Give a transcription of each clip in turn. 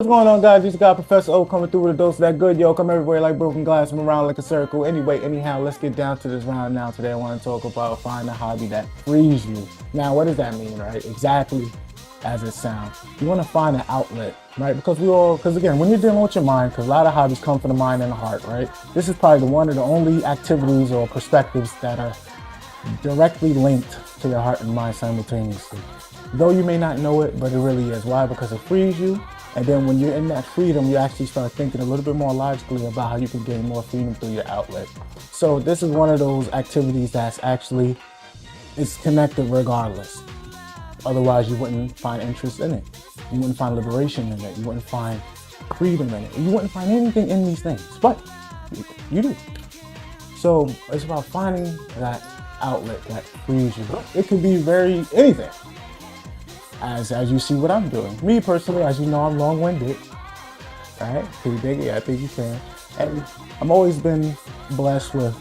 What's going on, guys? This guy Professor O coming through with a dose of that good. Yo, come everywhere like broken glass, come around like a circle. Anyway, anyhow, let's get down to this round now. Today I want to talk about find a hobby that frees you. Now, what does that mean, right? Exactly as it sounds. You want to find an outlet, right? Because again, when you're dealing with your mind, because a lot of hobbies come from the mind and the heart, right? This is probably one of the only activities or perspectives that are directly linked to your heart and mind simultaneously. Though you may not know it, but it really is. Why? Because it frees you. And then when you're in that freedom, you actually start thinking a little bit more logically about how you can gain more freedom through your outlet. So this is one of those activities that's actually, it's connected regardless. Otherwise, you wouldn't find interest in it. You wouldn't find liberation in it. You wouldn't find freedom in it. You wouldn't find anything in these things, but you do. So it's about finding that outlet that frees you. It could be anything. As you see what I'm doing. Me personally, as you know, I'm long-winded. Right? Can you dig it? Yeah, I think you can. And I've always been blessed with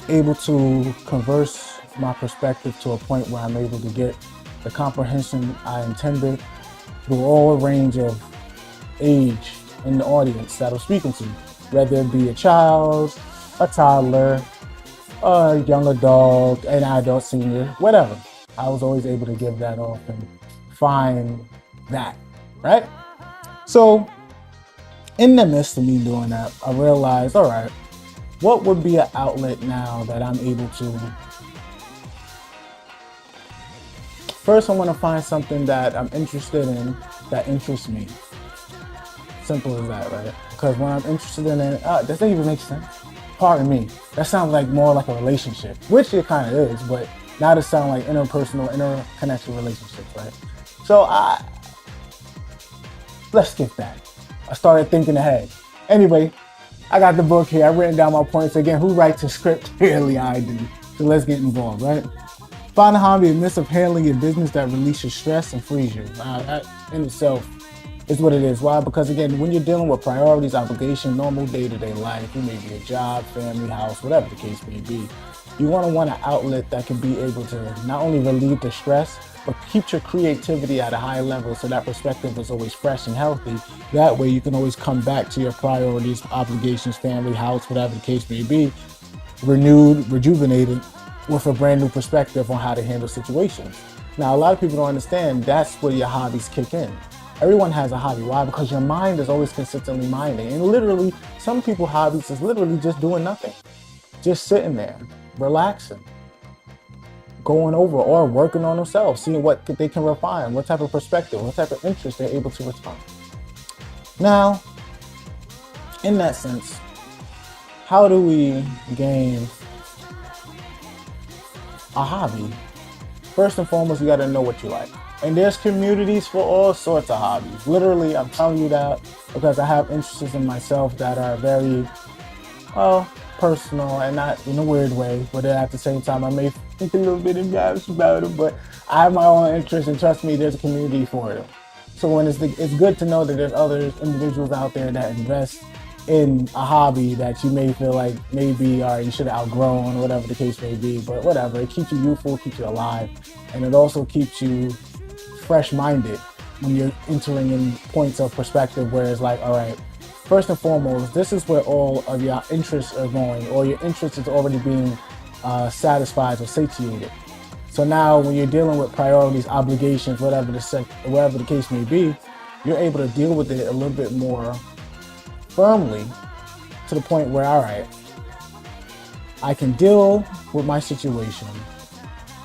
able to converse my perspective to a point where I'm able to get the comprehension I intended through all range of age in the audience that I'm speaking to. Whether it be a child, a toddler, a young adult, an adult, senior, whatever. I was always able to give that off and find that, right? So in the midst of me doing that, I realized, all right, what would be an outlet now that I'm able to? First, I want to find something that I'm interested in that interests me. Simple as that, right? Because when I'm interested in it, does that even make sense? Pardon me. That sounds like more like a relationship, which it kind of is, but now it sounds like interpersonal, interconnection relationships, right? So let's skip that. I started thinking ahead. Anyway, I got the book here. I've written down my points. Again, who writes a script? Clearly I do. So let's get involved, right? Find a hobby in the midst of handling your business that releases stress and frees you. That in itself is what it is. Why? Because again, when you're dealing with priorities, obligation, normal day-to-day life, it may be a job, family, house, whatever the case may be, you want an outlet that can be able to not only relieve the stress, but keep your creativity at a high level so that perspective is always fresh and healthy. That way you can always come back to your priorities, obligations, family, house, whatever the case may be, renewed, rejuvenated, with a brand new perspective on how to handle situations. Now, a lot of people don't understand that's where your hobbies kick in. Everyone has a hobby. Why? Because your mind is always consistently minding. And literally, some people's hobbies is literally just doing nothing. Just sitting there, relaxing, going over or working on themselves, seeing what they can refine, what type of perspective, what type of interest they're able to respond. Now, in that sense, how do we gain a hobby? First and foremost, you got to know what you like. And there's communities for all sorts of hobbies. Literally, I'm telling you that because I have interests in myself that are very, personal and not in a weird way, but at the same time, I may think a little bit embarrassed about it, but I have my own interests, and trust me, there's a community for them. So when it's good to know that there's other individuals out there that invest in a hobby that you may feel like maybe you should have outgrown, or whatever the case may be, but whatever, it keeps you youthful, keeps you alive, and it also keeps you fresh-minded when you're entering in points of perspective where it's like, all right, first and foremost, this is where all of your interests are going, or your interest is already being satisfied or satiated. So now when you're dealing with priorities, obligations, whatever the case may be, you're able to deal with it a little bit more firmly to the point where, all right, I can deal with my situation.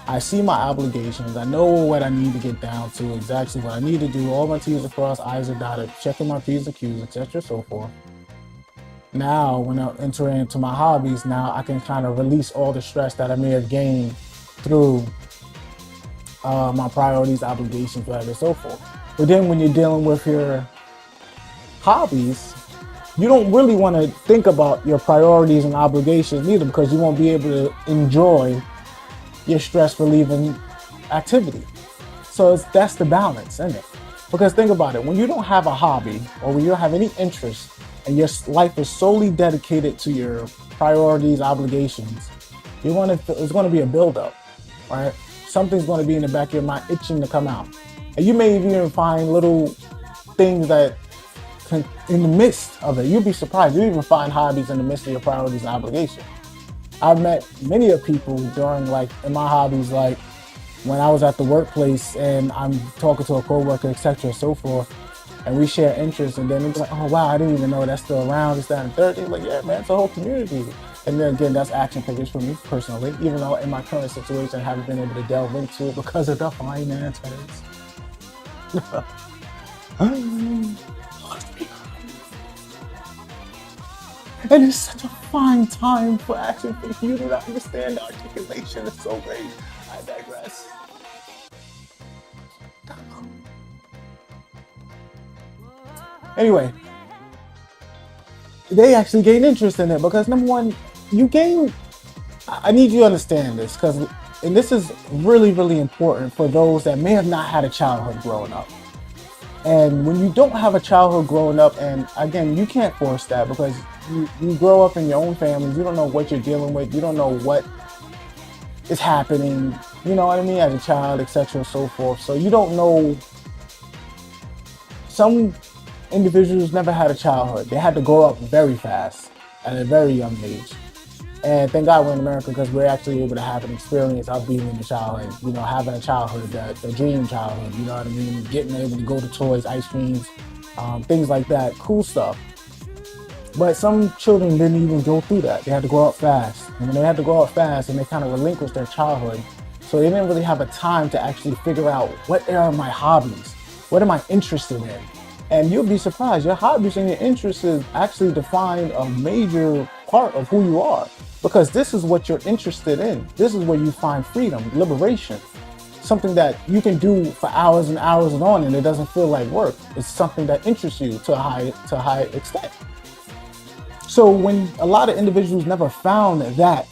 I see my obligations. I know what I need to get down to, exactly what I need to do. All my T's are crossed, I's are dotted, checking my P's and Q's, etc. so forth. Now, when I enter into my hobbies, now I can kind of release all the stress that I may have gained through my priorities, obligations, whatever, so forth. But then when you're dealing with your hobbies, you don't really want to think about your priorities and obligations either, because you won't be able to enjoy your stress relieving activity. So that's the balance, isn't it? Because think about it, when you don't have a hobby or when you don't have any interest and your life is solely dedicated to your priorities, obligations, it's going to be a buildup, right? Something's going to be in the back of your mind itching to come out. And you may even find little things that can, in the midst of it, you'd be surprised. You even find hobbies in the midst of your priorities and obligations. I've met many of people during, like, in my hobbies, like when I was at the workplace and I'm talking to a coworker, etc., so forth, and we share interests, and then they're like, oh wow, I didn't even know that's still around, this, that, and third. They're like, yeah, man, it's a whole community. And then again, that's action figures for me personally, even though in my current situation I haven't been able to delve into it because of the finances. And it's such a fine time for action figures. You do not understand the articulation. It's so great. I digress. Anyway, they actually gain interest in it because number one, I need you to understand this and this is really, really important for those that may have not had a childhood growing up. And when you don't have a childhood growing up, and again, you can't force that because you grow up in your own families, you don't know what you're dealing with, you don't know what is happening, you know what I mean, as a child, etc., so forth. So you don't know. Some individuals never had a childhood. They had to grow up very fast at a very young age. And thank God we're in America because we're actually able to have an experience of being in the childhood, you know, having a childhood, the dream childhood, you know what I mean? Getting able to go to toys, ice creams, things like that, cool stuff. But some children didn't even go through that. They had to grow up fast. And when they had to grow up fast, and they kind of relinquished their childhood, so they didn't really have a time to actually figure out what are my hobbies? What am I interested in? And you'll be surprised, your hobbies and your interests actually define a major part of who you are. Because this is what you're interested in. This is where you find freedom, liberation. Something that you can do for hours and hours and on, and it doesn't feel like work. It's something that interests you to a high extent. So when a lot of individuals never found that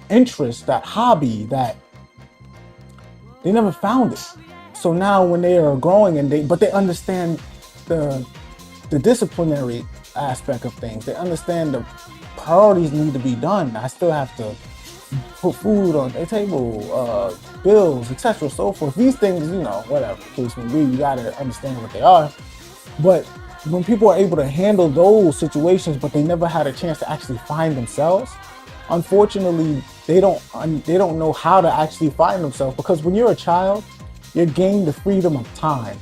interest, that hobby, that they never found it. So now when they are growing but they understand the disciplinary aspect of things, they understand the priorities need to be done. I still have to put food on the table, bills, etc., so forth. These things, you know, whatever the case may be, you gotta understand what they are. But when people are able to handle those situations, but they never had a chance to actually find themselves, unfortunately, they don't know how to actually find themselves. Because when you're a child, you gain the freedom of time.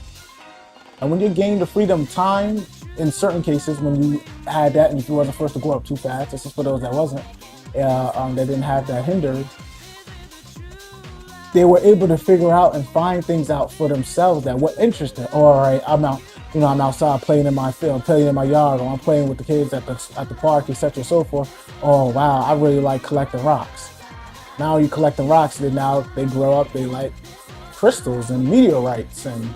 And when you gain the freedom of time, in certain cases, when you had that, and if you wasn't first to grow up too fast, this is for those that wasn't, that didn't have that hindered, they were able to figure out and find things out for themselves that were interesting. Oh, all right, I'm outside playing in my field, playing in my yard, or I'm playing with the kids at the park, etc., so forth. Oh wow, I really like collecting rocks. Now you're collecting rocks, then now they grow up, they like crystals and meteorites and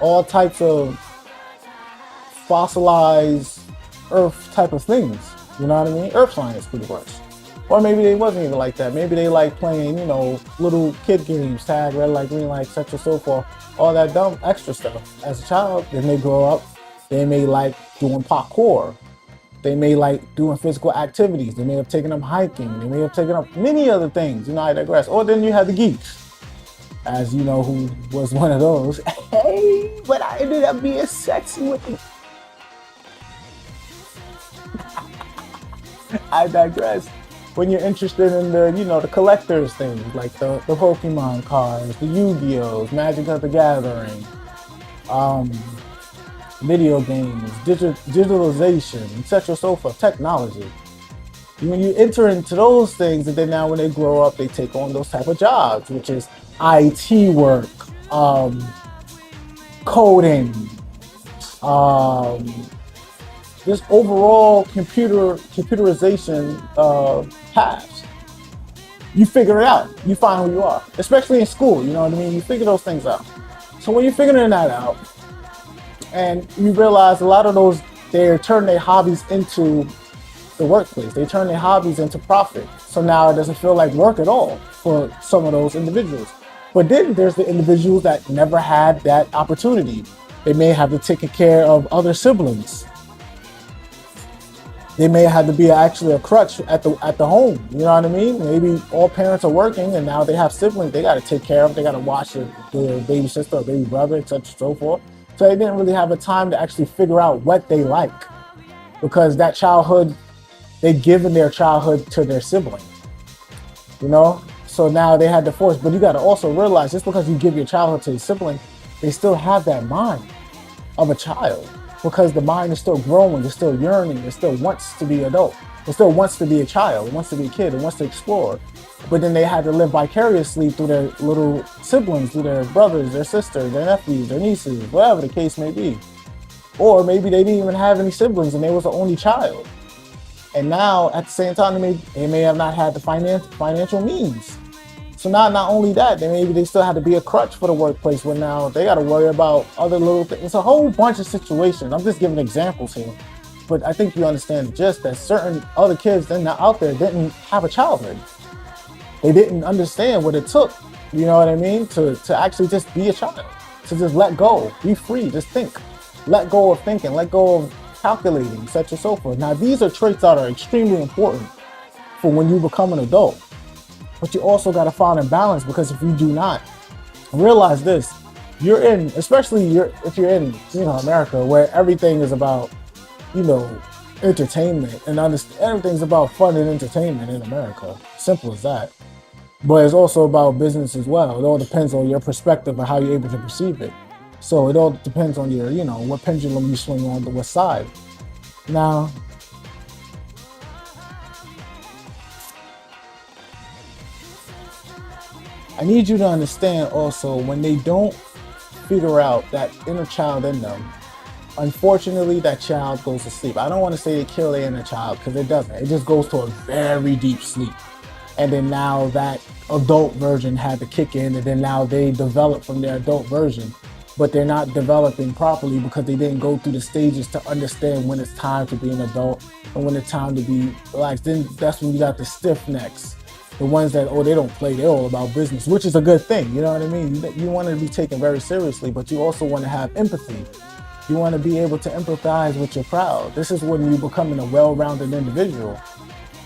all types of fossilized earth type of things, you know what I mean? Earth science pretty much. Or maybe they wasn't even like that. Maybe they like playing, you know, little kid games, tag, red light, green light, etc., so forth, all that dumb extra stuff. As a child, then they grow up, they may like doing parkour. They may like doing physical activities. They may have taken up hiking. They may have taken up many other things, you know, I digress. Or then you have the geeks, as you know, who was one of those. Hey, but I ended up being sexy with them. I digress. When you're interested in the, you know, the collectors things, like the Pokemon cards, the Yu-Gi-Ohs, Magic of the Gathering, video games, digitalization, etc., so forth, technology. When you enter into those things, and then now when they grow up, they take on those type of jobs, which is IT work, coding, just overall computerization paths. You figure it out. You find who you are, especially in school. You know what I mean? You figure those things out. So when you're figuring that out, and you realize a lot of those, they turn their hobbies into the workplace. They turn their hobbies into profit. So now it doesn't feel like work at all for some of those individuals. But then there's the individuals that never had that opportunity. They may have to take care of other siblings. They may have to be actually a crutch at the home. You know what I mean? Maybe all parents are working and now they have siblings they got to take care of. They got to watch their baby sister or baby brother, etc., so forth, So they didn't really have a time to actually figure out what they like, because that childhood, they'd given their childhood to their sibling, you know? So now they had to force, but you got to also realize, just because you give your childhood to your sibling, they still have that mind of a child, because the mind is still growing, it's still yearning, it still wants to be adult, it still wants to be a child, it wants to be a kid, it wants to explore. But then they had to live vicariously through their little siblings, through their brothers, their sisters, their nephews, their nieces, whatever the case may be. Or maybe they didn't even have any siblings and they was the only child. And now at the same time, they may have not had the financial means. So now, not only that, then maybe they still had to be a crutch for the workplace, where now they got to worry about other little things. It's a whole bunch of situations. I'm just giving examples here. But I think you understand just that certain other kids that are out there didn't have a childhood. They didn't understand what it took, you know what I mean, to actually just be a child, to just let go, be free, just think. Let go of thinking, let go of calculating, such and so forth. Now, these are traits that are extremely important for when you become an adult. But you also got to find a balance, because if you do not realize this, you're in, especially if you're in, America, where everything is about, entertainment, and everything's about fun and entertainment in America. Simple as that. But it's also about business as well. It all depends on your perspective and how you're able to perceive it. So it all depends on your, what pendulum you swing on to what side. Now, I need you to understand also, when they don't figure out that inner child in them, unfortunately, that child goes to sleep. I don't want to say they kill their inner child, because it doesn't. It just goes to a very deep sleep. And then now that adult version had to kick in, and then now they develop from their adult version, but they're not developing properly because they didn't go through the stages to understand when it's time to be an adult and when it's time to be relaxed. Then that's when you got the stiff necks, the ones that, they don't play, they're all about business, which is a good thing, you know what I mean? You want to be taken very seriously, but you also want to have empathy. You want to be able to empathize with your crowd. This is when you becoming a well-rounded individual.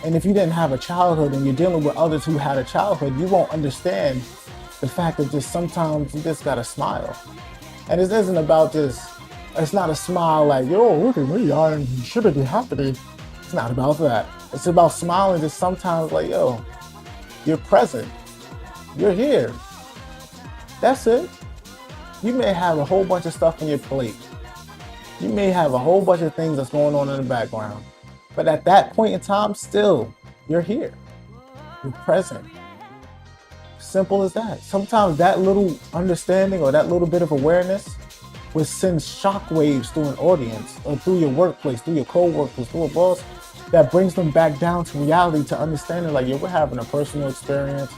And if you didn't have a childhood and you're dealing with others who had a childhood, you won't understand the fact that just sometimes you just gotta smile. And it isn't about it's not a smile like, yo, look at me, I should be happy. It's not about that. It's about smiling just sometimes like, yo, you're present. You're here. That's it. You may have a whole bunch of stuff on your plate. You may have a whole bunch of things that's going on in the background. But at that point in time, still, you're here. You're present. Simple as that. Sometimes that little understanding or that little bit of awareness will send shockwaves through an audience, or through your workplace, through your co-workers, through a boss, that brings them back down to reality, to understanding like, we're having a personal experience.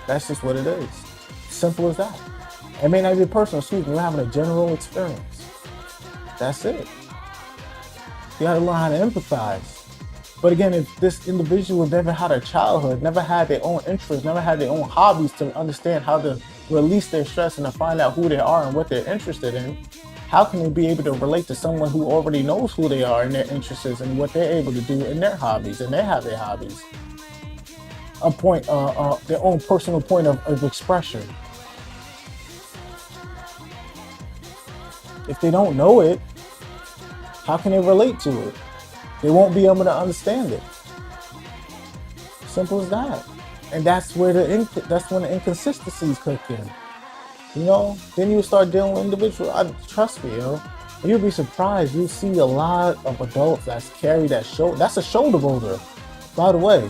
That's just what it is. Simple as that. It may not be personal, we're having a general experience. That's it. You gotta learn how to empathize. But again, if this individual never had a childhood, never had their own interests, never had their own hobbies to understand how to release their stress and to find out who they are and what they're interested in, how can they be able to relate to someone who already knows who they are and their interests and what they're able to do in their hobbies, and they have their hobbies? Their own personal point of expression. If they don't know it, how can they relate to it? They won't be able to understand it. Simple as that. And that's when the inconsistencies kick in. Then you start dealing with individuals. Trust me, you'll be surprised. You see a lot of adults that's carry that shoulder. That's a shoulder boulder, by the way.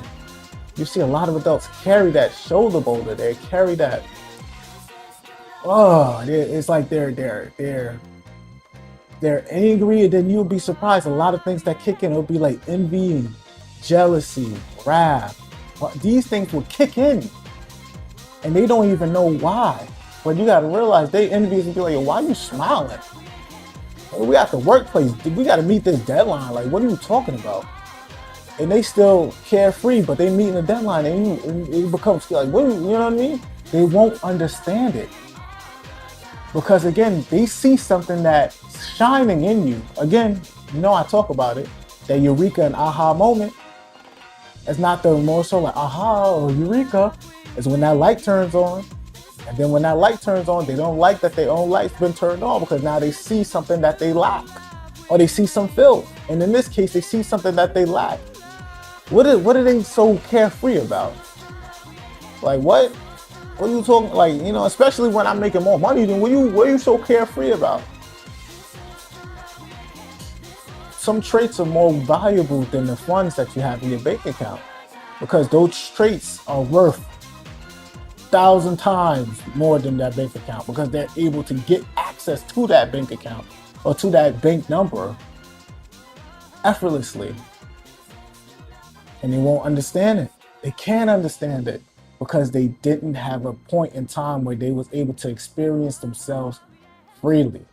You see a lot of adults carry that shoulder boulder. They carry that. It's like they're angry, and then you'll be surprised. A lot of things that kick in, it'll be like envy, jealousy, wrath. These things will kick in, and they don't even know why. But you gotta realize they envious and be like, why are you smiling? We at the workplace, we gotta meet this deadline. Like, what are you talking about? And they still carefree, but they meeting a deadline, and it becomes like, you know what I mean? They won't understand it. Because again, they see something that's shining in you. Again, I talk about it, that eureka and aha moment. It's not the more so like aha or eureka. It's when that light turns on And then when that light turns on, they don't like that their own light's been turned on because now they see something that they lack, or they see some filth. And in this case, they see something that they lack. What are they so carefree about? Like what? What are you talking? Like, you know, especially when I'm making more money than what are you so carefree about? Some traits are more valuable than the funds that you have in your bank account, because those traits are worth 1,000 times more than that bank account, because they're able to get access to that bank account or to that bank number effortlessly. And they won't understand it. They can't understand it because they didn't have a point in time where they was able to experience themselves freely.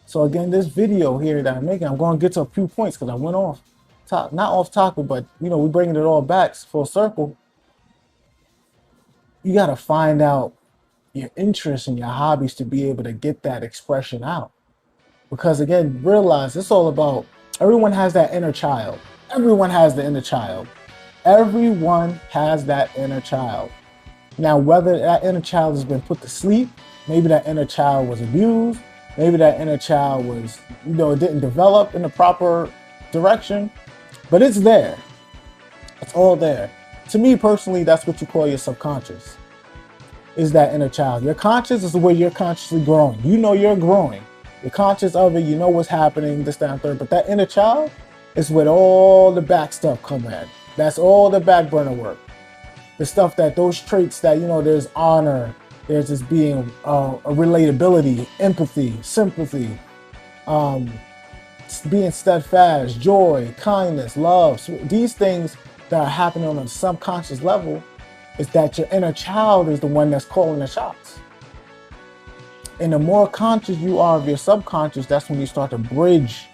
So again, this video here that I'm making, I'm going to get to a few points because I went off top, not off topic, but you know, we're bringing it all back full circle. You got to find out your interests and your hobbies to be able to get that expression out. Because again, realize it's all about, everyone has that inner child. Everyone has the inner child. Everyone has that inner child. Now, whether that inner child has been put to sleep, maybe that inner child was abused, maybe that inner child was, you know, it didn't develop in the proper direction, but it's there. It's all there. To me personally, that's what you call your subconscious, is that inner child. Your conscious is the way you're consciously growing. You know you're growing. You're conscious of it, you know what's happening, this, that, and third. But that inner child is with all the back stuff come in. That's all the back burner work. The stuff that, those traits that, you know, there's honor, there's this being a relatability, empathy, sympathy, being steadfast, joy, kindness, love. So these things that are happening on a subconscious level is that your inner child is the one that's calling the shots. And the more conscious you are of your subconscious, that's when you start to bridge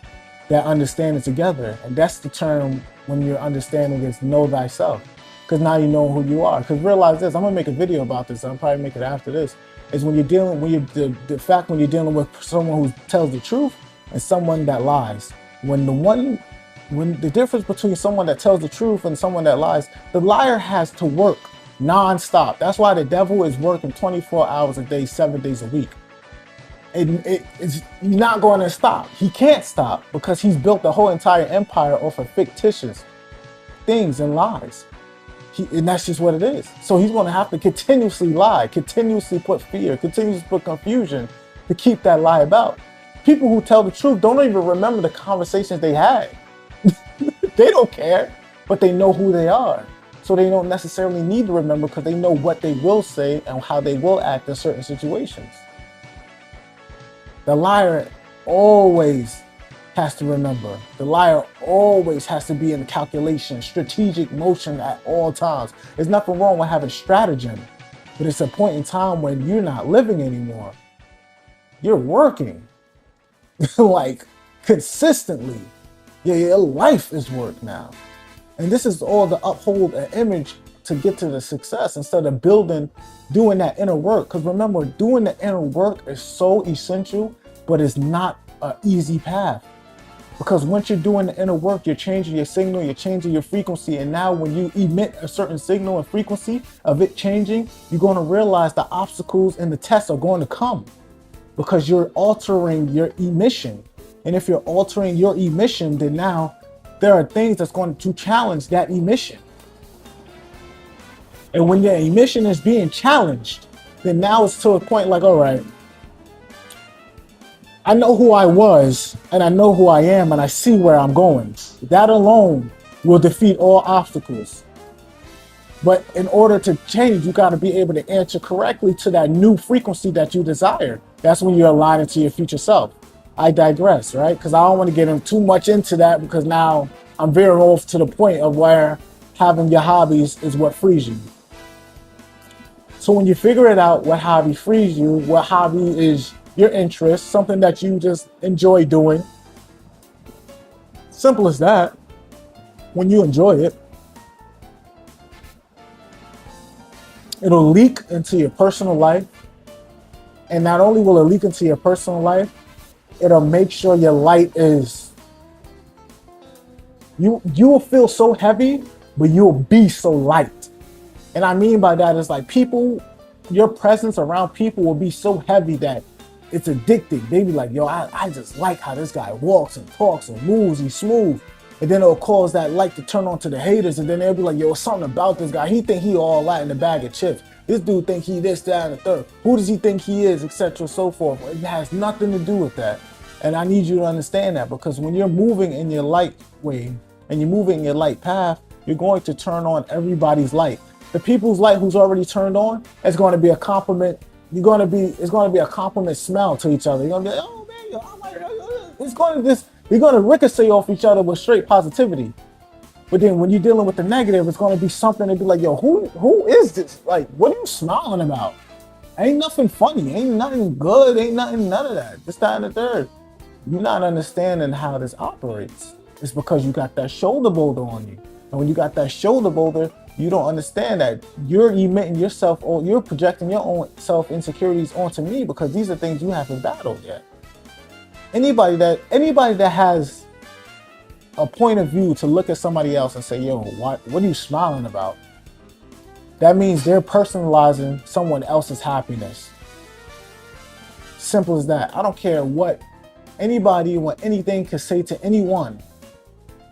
that understanding together. And that's the term when your understanding is know thyself. Because now you know who you are. Because realize this, I'm gonna make a video about this. I'll probably make it after this. Is when you're dealing, when you're dealing with someone who tells the truth and someone that lies. When the difference between someone that tells the truth and someone that lies, the liar has to work non-stop. That's why the devil is working 24 hours a day, 7 days a week. It's not going to stop. He can't stop because he's built the whole entire empire off of fictitious things and lies. And that's just what it is. So he's going to have to continuously lie, continuously put fear, continuously put confusion to keep that lie about. People who tell the truth don't even remember the conversations they had. They don't care, but they know who they are. So they don't necessarily need to remember because they know what they will say and how they will act in certain situations. The liar always has to remember. The liar always has to be in calculation, strategic motion at all times. There's nothing wrong with having stratagem, but it's a point in time when you're not living anymore. You're working like consistently. Your life is work now. And this is all to uphold an image to get to the success instead of doing that inner work. Because remember, doing the inner work is so essential, but it's not an easy path. Because once you're doing the inner work, you're changing your signal, you're changing your frequency. And now when you emit a certain signal and frequency of it changing, you're going to realize the obstacles and the tests are going to come because you're altering your emission. And if you're altering your emission, then now there are things that's going to challenge that emission. And when your emission is being challenged, then now it's to a point like, all right, I know who I was and I know who I am and I see where I'm going. That alone will defeat all obstacles. But in order to change, you got to be able to answer correctly to that new frequency that you desire. That's when you're aligning to your future self. I digress, right? Because I don't want to get too much into that because now I'm veering off to the point of where having your hobbies is what frees you. So when you figure it out, what hobby frees you, what hobby is your interest, something that you just enjoy doing. Simple as that. When you enjoy it, it'll leak into your personal life. And not only will it leak into your personal life, it'll make sure your light is, you will feel so heavy, but you'll be so light. And I mean by that is like people your presence around people will be so heavy that it's addicting. They be like, yo, I just like how this guy walks and talks and moves. He's smooth. And then it'll cause that light to turn on to the haters. And then they'll be like, yo, something about this guy. He think he all that in the bag of chips. This dude think he this, that, and the third. Who does he think he is, etc. so forth. It has nothing to do with that. And I need you to understand that, because when you're moving in your light way and you're moving in your light path, you're going to turn on everybody's light. The people's light who's already turned on, it's going to be a compliment. It's going to be a compliment smell to each other. You're going to be like, oh man, you're going to ricochet off each other with straight positivity. But then when you're dealing with the negative, it's going to be something to be like, yo, who is this? Like, what are you smiling about? Ain't nothing funny. Ain't nothing good. Ain't nothing, none of that. This, that, and the third. You're not understanding how this operates. It's because you got that shoulder boulder on you. And when you got that shoulder boulder, you don't understand that you're emitting yourself, or you're projecting your own self insecurities onto me, because these are things you haven't battled yet. Anybody that has a point of view to look at somebody else and say, yo, what are you smiling about? That means they're personalizing someone else's happiness. Simple as that. I don't care what anybody or anything can say to anyone.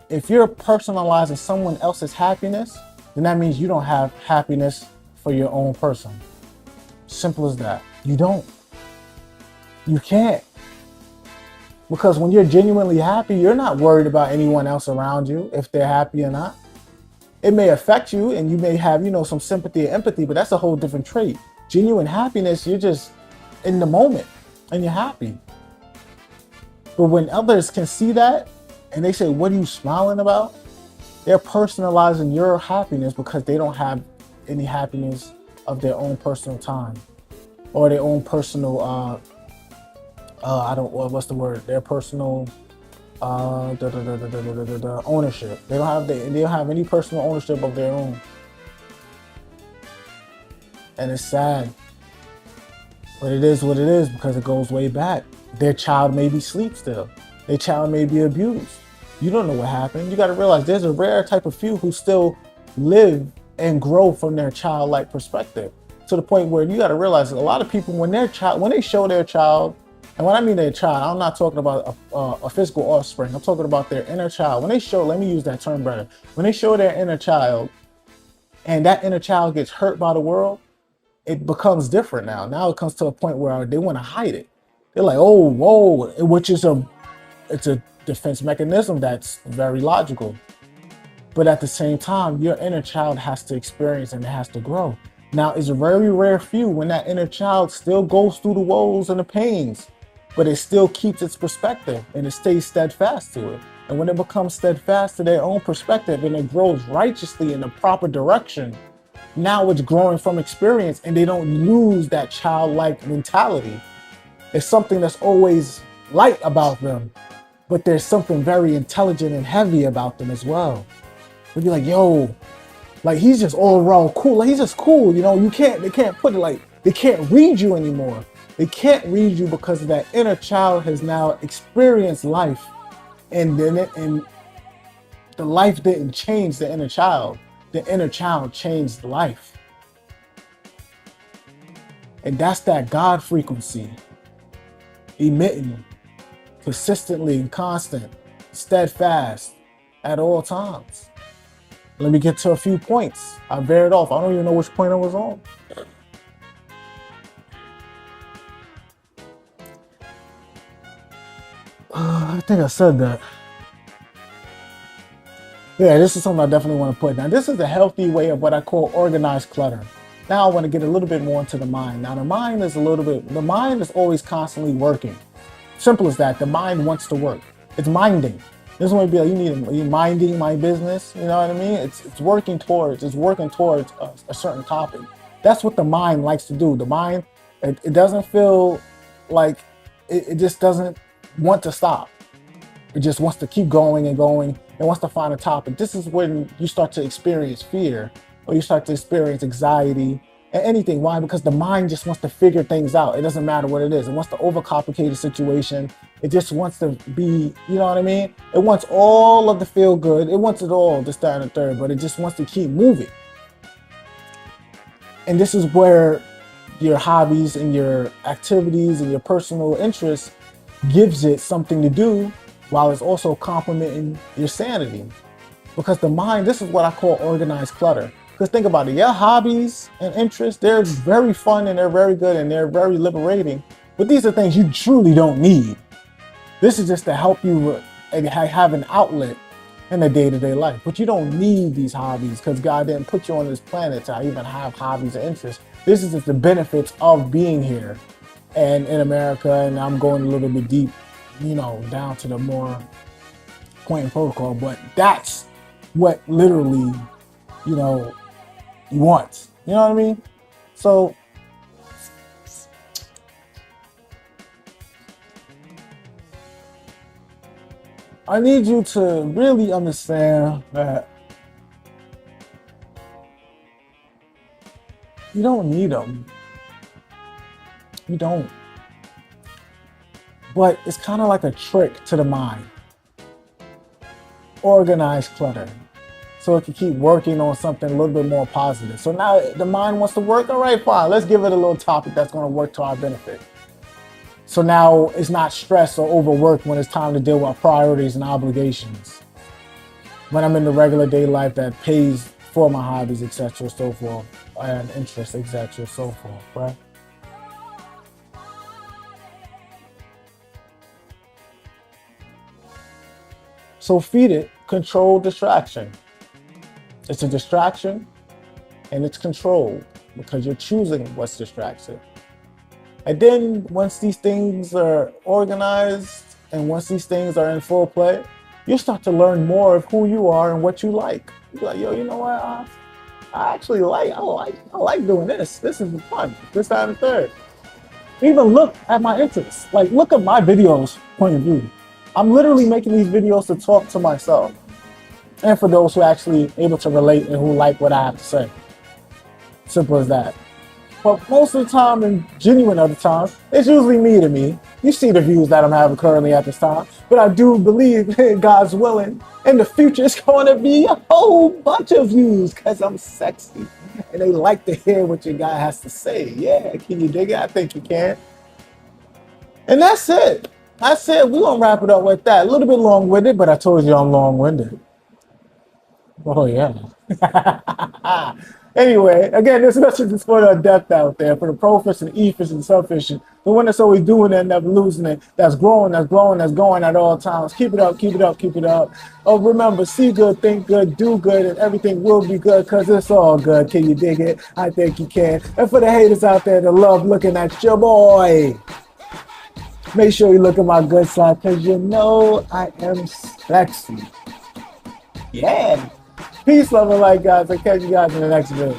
If you're personalizing someone else's happiness, then that means you don't have happiness for your own person. Simple as that. You don't. You can't. Because when you're genuinely happy, you're not worried about anyone else around you, if they're happy or not. It may affect you and you may have, some sympathy and empathy, but that's a whole different trait. Genuine happiness, you're just in the moment and you're happy. But when others can see that and they say, what are you smiling about? They're personalizing your happiness because they don't have any happiness of their own personal time or their own personal, their personal ownership. They don't have any personal ownership of their own. And it's sad. But it is what it is, because it goes way back. Their child may be asleep still. Their child may be abused. You don't know what happened. You got to realize there's a rare type of few who still live and grow from their childlike perspective, to the point where you got to realize that a lot of people, when they show their child, and when I mean their child, I'm not talking about a physical offspring. I'm talking about their inner child. When they show, let me use that term better. When they show their inner child, and that inner child gets hurt by the world, it becomes different now. Now it comes to a point where they want to hide it. They're like, oh, whoa, which is it's a defense mechanism that's very logical. But at the same time, your inner child has to experience and it has to grow. Now, it's a very rare few when that inner child still goes through the woes and the pains, but it still keeps its perspective and it stays steadfast to it. And when it becomes steadfast to their own perspective and it grows righteously in the proper direction, now it's growing from experience and they don't lose that childlike mentality. It's something that's always light about them, but there's something very intelligent and heavy about them as well. We'd be like, yo, like he's just all around cool. Like he's just cool, they can't put it like, they can't read you anymore. They can't read you because that inner child has now experienced life, and the life didn't change the inner child. The inner child changed life. And that's that God frequency, emitting consistently and constant, steadfast at all times. Let me get to a few points. I veered off. I don't even know which point I was on. I think I said that. Yeah, this is something I definitely want to put. Now, this is a healthy way of what I call organized clutter. Now I want to get a little bit more into the mind. Now, the mind is always constantly working. Simple as that. The mind wants to work. It's minding. This one would be like, you minding my business. You know what I mean? It's working towards a certain topic. That's what the mind likes to do. The mind, it doesn't feel like, it just doesn't want to stop. It just wants to keep going and going. It wants to find a topic. This is when you start to experience fear, or you start to experience anxiety and anything. Why? Because the mind just wants to figure things out. It doesn't matter what it is. It wants to overcomplicate a situation. It just wants to be, you know what I mean? It wants all of the feel good. It wants it all, this, that, and the third, but it just wants to keep moving. And this is where your hobbies and your activities and your personal interests gives it something to do while it's also complementing your sanity. Because the mind, this is what I call organized clutter. Because think about it, your hobbies and interests, they're very fun and they're very good and they're very liberating. But these are things you truly don't need. This is just to help you have an outlet in the day-to-day life. But you don't need these hobbies because God didn't put you on this planet to even have hobbies and interests. This is just the benefits of being here and in America. And I'm going a little bit deep, you know, down to the more quaint protocol. But that's what literally, you know, you want. You know what I mean? So I need you to really understand that you don't need them. You don't. But it's kind of like a trick to the mind. Organized clutter. So it can keep working on something a little bit more positive. So now the mind wants to work. All right, fine. Let's give it a little topic that's going to work to our benefit. So now it's not stressed or overworked when it's time to deal with priorities and obligations. When I'm in the regular day life that pays for my hobbies, etc., so forth, and interests, etc., so forth, right? So feed it controlled distraction. It's a distraction and it's controlled because you're choosing what's distracted. And then once these things are organized and once these things are in full play, you start to learn more of who you are and what you like. You're like, yo, you know what? I actually like doing this. This is fun. This, that, and the third. Even look at my interests. Like, look at my videos point of view. I'm literally making these videos to talk to myself. And for those who actually able to relate and who like what I have to say. Simple as that. But most of the time and genuine other times, it's usually me to me. You see the views that I'm having currently at this time. But I do believe, God's willing, in the future it's going to be a whole bunch of views because I'm sexy. And they like to hear what your guy has to say. Yeah, can you dig it? I think you can. And that's it. That's it. We're going to wrap it up with that. A little bit long-winded, but I told you I'm long-winded. Oh, yeah. Anyway, again, this message is for the adept out there, for the pro fish and e-fish and subfishing, the one that's always doing it and never losing it, that's growing, that's glowing, that's going at all times. Keep it up, keep it up, keep it up. Oh, remember, see good, think good, do good, and everything will be good because it's all good. Can you dig it? I think you can. And for the haters out there that love looking at your boy, make sure you look at my good side because you know I am sexy. Yeah. Peace, love, and light, guys. I'll catch you guys in the next video.